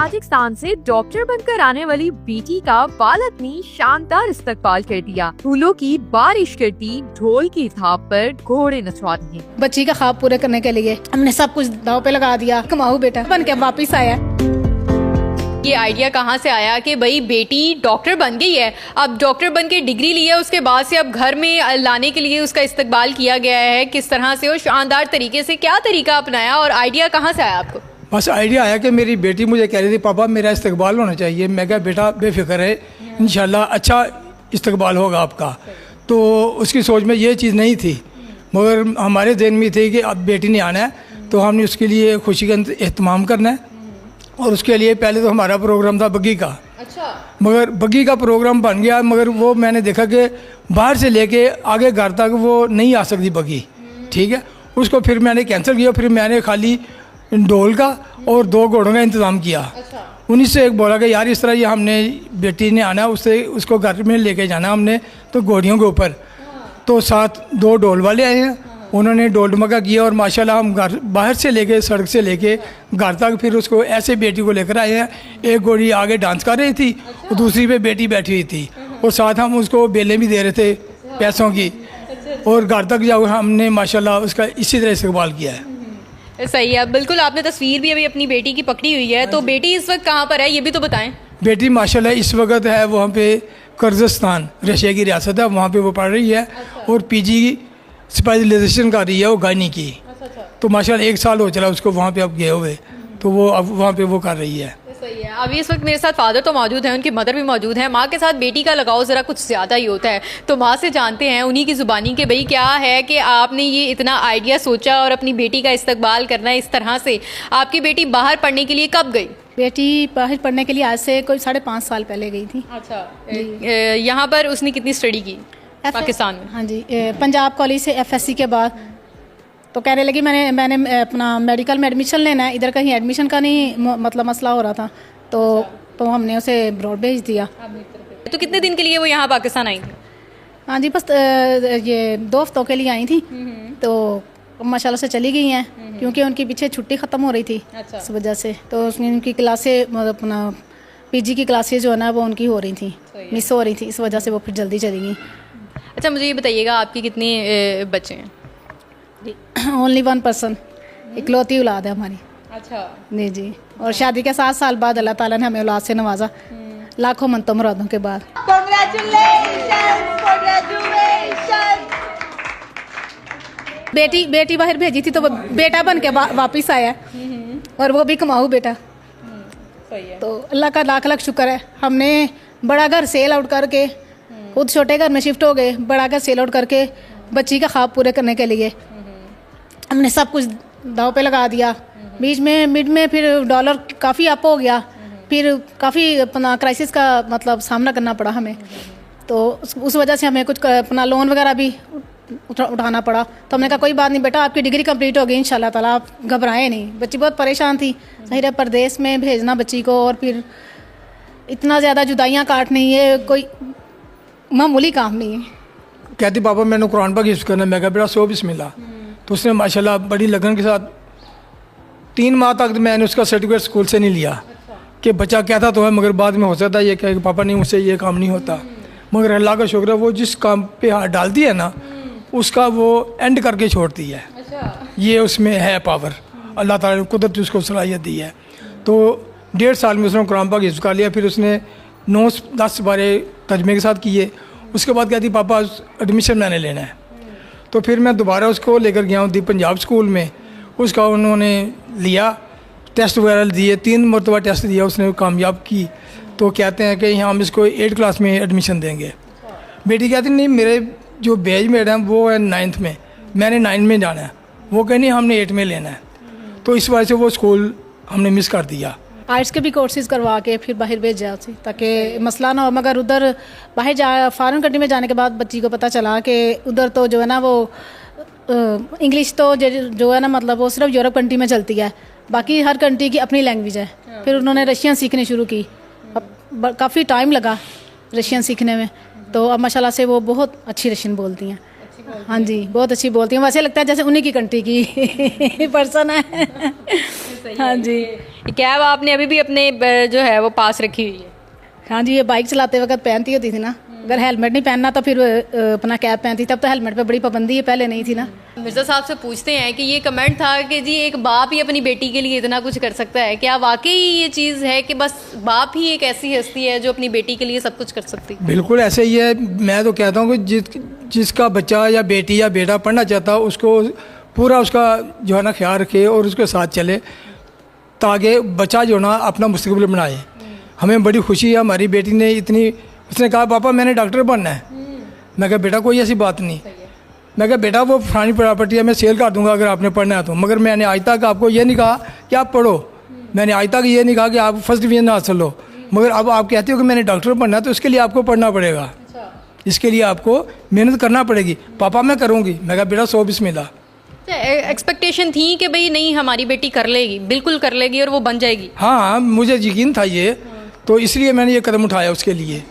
राजस्थान से डॉक्टर बनकर आने वाली बेटी का बालक ने शानदार इस्तकबाल कर दिया। फूलों की बारिश कर दी, ढोल की थाप पर घोड़े नचवा दिए। बच्ची का ख्वाब पूरे करने के लिए हमने सब कुछ दाव पे लगा दिया। कमाऊ बेटा बन के वापिस आया। ये आइडिया कहाँ से आया कि भाई बेटी डॉक्टर बन गई है, अब डॉक्टर बन के डिग्री ली है, उसके बाद से अब घर में लाने के लिए उसका इस्तकबाल किया गया है, किस तरह से और शानदार तरीके से क्या तरीका अपनाया और आइडिया कहाँ से आया आपको? बस आइडिया आया कि मेरी बेटी मुझे कह रही थी पापा मेरा इस्तकबाल होना चाहिए। मैं कहा बेटा बेफिक्र है, इंशाल्लाह अच्छा इस्तकबाल होगा आपका। तो उसकी सोच में ये चीज़ नहीं थी, मगर हमारे जहन में थी कि अब बेटी ने आना है तो हमने उसके लिए खुशी का एहतमाम करना है। और उसके लिए पहले तो हमारा प्रोग्राम था बग्गी का। अच्छा। मगर बग्गी का प्रोग्राम बन गया, मगर वो मैंने देखा कि बाहर से लेके आगे घर तक वो नहीं आ सकती बग्गी, ठीक है। उसको फिर मैंने कैंसिल किया। फिर मैंने खाली ढोल का और 2 घोड़ों का इंतज़ाम किया। अच्छा। उन्हीं से एक बोला कि यार इस तरह ये हमने बेटी ने आना, उससे उसको घर में लेके जाना हमने, तो घोड़ियों के ऊपर। तो साथ 2 ढोल वाले आए हैं, उन्होंने ढोल ढमका किया और माशाल्लाह हम घर बाहर से लेके सड़क से लेके घर तक फिर उसको ऐसे बेटी को लेकर आए हैं। एक घोड़ी आगे डांस कर रही थी और दूसरी पे बेटी बैठी हुई थी और साथ हम उसको बेलें भी दे रहे थे पैसों की। और घर तक जाओ हमने माशाल्लाह उसका इसी तरह इस्तेमाल किया है। सही है, बिल्कुल। आपने तस्वीर भी अभी अपनी बेटी की पकड़ी हुई है, तो बेटी इस वक्त कहाँ पर है ये भी तो बताएं। बेटी माशाल्लाह इस वक्त है वहाँ पे कर्गिस्तान, रशिया की रियासत है, वहाँ पे वो पढ़ रही है। और पीजी स्पेशलाइजेशन कर रही है वो गायनी की। तो माशाल्लाह 1 साल हो चला उसको वहाँ पे अब गए हुए, तो वो अब वहाँ पे वो कर रही है। सही है। अभी इस वक्त मेरे साथ फादर तो मौजूद हैं, उनकी मदर भी मौजूद है। माँ के साथ बेटी का लगाव ज़रा कुछ ज़्यादा ही होता है, तो माँ से जानते हैं उन्हीं की ज़ुबानी के भाई क्या है कि आपने ये इतना आइडिया सोचा और अपनी बेटी का इस्तकबाल करना है इस तरह से। आपकी बेटी बाहर पढ़ने के लिए कब गई? बेटी बाहर पढ़ने के लिए आज से कोई 5.5 साल पहले गई थी। अच्छा। यहाँ पर उसने कितनी स्टडी की पाकिस्तान में? हाँ जी, पंजाब कॉलेज से FSC के बाद तो कहने लगी मैंने अपना मेडिकल में एडमिशन लेना है, इधर कहीं एडमिशन का नहीं मतलब मसला हो रहा था, तो हमने उसे ब्रॉड भेज दिया। तो कितने दिन के लिए वो यहाँ पाकिस्तान आई थी? हाँ जी, बस ये 2 हफ्तों के लिए आई थी। तो माशाल्लाह से चली गई हैं, क्योंकि उनकी पीछे छुट्टी ख़त्म हो रही थी। अच्छा। इस वजह से तो उसमें उनकी क्लासें मतलब अपना PG की क्लासेज जो है ना वो उनकी हो रही थी, मिस हो रही थी, इस वजह से वो फिर जल्दी चली गई। अच्छा, मुझे ये बताइएगा आपके कितने बच्चे हैं? ओनली 1 पर्सन, इकलौती औलाद है हमारी। अच्छा। जी जी। और शादी के 7 साल बाद अल्लाह ताला ने हमें औलाद से नवाजा, लाखों मनतों मुरादों के बाद। बेटी बाहर भेजी थी तो बेटा बन के वापिस आया, और वो भी कमाऊ बेटा। सही है। तो अल्लाह का लाख लाख शुक्र है। हमने बड़ा घर सेल आउट करके खुद छोटे घर में शिफ्ट हो गए, बड़ा घर सेल आउट करके बच्ची का ख्वाब पूरे करने के लिए हमने सब कुछ दाव पे लगा दिया। बीच में मिड में फिर डॉलर काफ़ी अप हो गया, फिर काफ़ी अपना क्राइसिस का मतलब सामना करना पड़ा हमें। तो उस वजह से हमें कुछ अपना लोन वगैरह भी उठाना पड़ा। तो हमने कहा कोई बात नहीं बेटा, आपकी डिग्री कंप्लीट हो गई इंशाल्लाह ताला, आप घबराएं नहीं। बच्ची बहुत परेशान थी, ज़ाहिर है परदेश में भेजना बच्ची को, और फिर इतना ज़्यादा जुदाइयाँ काटनी, ये कोई मामूली काम नहीं है। कहती पापा मैंने कुरान पाक हिफ्ज़ करना। मैं कहा बेटा सो बिस्मिल्लाह। तो उसने माशाल्लाह बड़ी लगन के साथ 3 माह तक मैंने उसका सर्टिफिकेट स्कूल से नहीं लिया। कि बच्चा कहता तो है, मगर बाद में हो सकता है ये कहे कि पापा नहीं मुझसे ये काम नहीं होता। मगर अल्लाह का शुक्र है वो जिस काम पे हाथ डालती है ना उसका वो एंड करके छोड़ती है। ये उसमें है पावर, अल्लाह ताला ने कुदरत उसको सलाहियत दी है। तो 1.5 साल में उसने कुरान पाक हिफ्ज़ कर लिया। फिर उसने 9-10 बारे तर्जमे के साथ किए। उसके बाद कहती पापा एडमिशन मैंने लेना है। तो फिर मैं दोबारा उसको लेकर गया हूँ दी पंजाब स्कूल में। उसका उन्होंने लिया, टेस्ट वगैरह दिए, 3 मरतबा टेस्ट दिया, उसने कामयाब की। तो कहते हैं कि यहाँ हम इसको 8 क्लास में एडमिशन देंगे। बेटी कहती नहीं मेरे जो बैच मेट हैं वो है 9th में, मैंने 9 में जाना है। वो कह नहीं हमने 8 में लेना है। तो इस वजह से वो स्कूल हमने मिस कर दिया। आर्ट्स के भी कोर्सेज करवा के फिर बाहर भेज जाओ ताकि मसला ना हो। मगर उधर बाहर फॉरेन कंट्री में जाने के बाद बच्ची को पता चला कि उधर तो जो है ना वो इंग्लिश तो जो है ना मतलब वो सिर्फ यूरोप कंट्री में चलती है, बाकी हर कंट्री की अपनी लैंग्वेज है। फिर उन्होंने रशियन सीखनी शुरू की। अब काफ़ी टाइम लगा रशियन सीखने में, तो अब माशाल्लाह से वो बहुत अच्छी रशियन बोलती हैं। हाँ जी बहुत अच्छी बोलती हैं, वैसे लगता है जैसे उन्हीं की कंट्री की पर्सन है। हाँ जी ये कैब आपने अभी भी अपने जो है वो पास रखी हुई है? हाँ जी, ये बाइक चलाते वक्त पहनती होती थी ना, अगर हेलमेट नहीं पहनना तो फिर अपना कैप पहनती। तब तो हेलमेट पे बड़ी पाबंदी है, पहले नहीं थी ना। मिर्ज़ा साहब से पूछते हैं कि ये कमेंट था कि जी एक बाप ही अपनी बेटी के लिए इतना कुछ कर सकता है, क्या वाकई ये चीज़ है कि बस बाप ही एक ऐसी हस्ती है जो अपनी बेटी के लिए सब कुछ कर सकती है? बिल्कुल ऐसे ही है। मैं तो कहता हूँ कि जिसका बच्चा या बेटी या बेटा पढ़ना चाहता है उसको पूरा उसका जो है ना ख्याल रखे और उसके साथ चले, ताकि बच्चा जो ना अपना मुस्तकबिल बनाए। हमें बड़ी खुशी है, हमारी बेटी ने उसने कहा पापा मैंने डॉक्टर बनना है। मैं कहा बेटा कोई ऐसी बात नहीं। मैं कहा बेटा वो पुरानी प्रॉपर्टी है मैं सेल कर दूंगा अगर आपने पढ़ना है तो, मगर मैंने आज तक आपको ये नहीं कहा कि आप पढ़ो, मैंने आज तक ये नहीं कहा कि आप फर्स्ट डिवीजन हासिल लो। मगर अब आप कहते हो कि मैंने डॉक्टर बनना है तो उसके लिए आपको पढ़ना पड़ेगा, इसके लिए आपको मेहनत करना पड़ेगी। पापा मैं करूँगी। मैं कहा बेटा 100 बिस्मिल्लाह। एक्सपेक्टेशन थी कि भाई नहीं हमारी बेटी कर लेगी, बिल्कुल कर लेगी और वो बन जाएगी? हाँ मुझे यकीन था ये, तो इसलिए मैंने ये कदम उठाया उसके लिए।